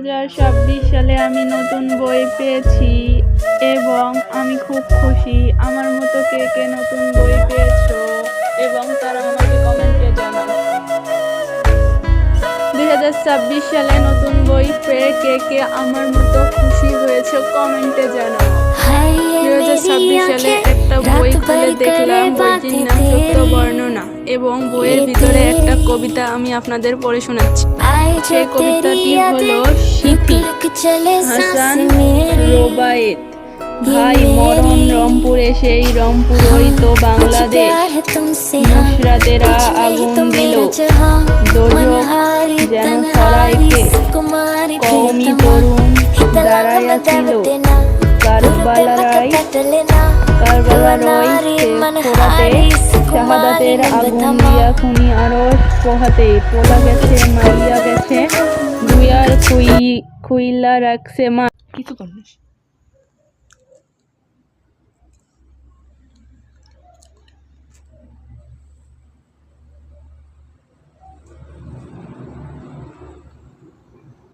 2026 সালে আমি নতুন বই পেয়েছি এবং আমি খুব খুশি। আমার মতো কে কে নতুন বই পেয়েছো এবং তারা আমাকে কমেন্টে জানাও। 2026 সালে নতুন বই পেয়ে কে কে আমার মতো খুশি হয়েছে কমেন্টে জানাও। 2026 সালে একটা বই খুলে দেখলাম, বইটির নাম সত্য বর্ণনা এবং বইয়ের ভিতরে একটা কবিতা আমি আপনাদের পড়ে শোনাচ্ছি। সেই কবিতাটি হলো সিথি হাসান রোবায়েত। ভাই মরণ রংপুরে, সেই রংপুরই তো বাংলাদেশ। নুসরাতেরা আগুন দিল দোজখ যেন সরাইকে। কওমি তরুণ দাঁড়াইয়া ছিল কারবালার ফোরাতে। শাহাদাতের আগুন দিয়া খুনি আরশ পোহাতে। পোলা গেছে মাইয়া গেছে দুয়ার খুইলা রাখছে মা। কিছু করিস।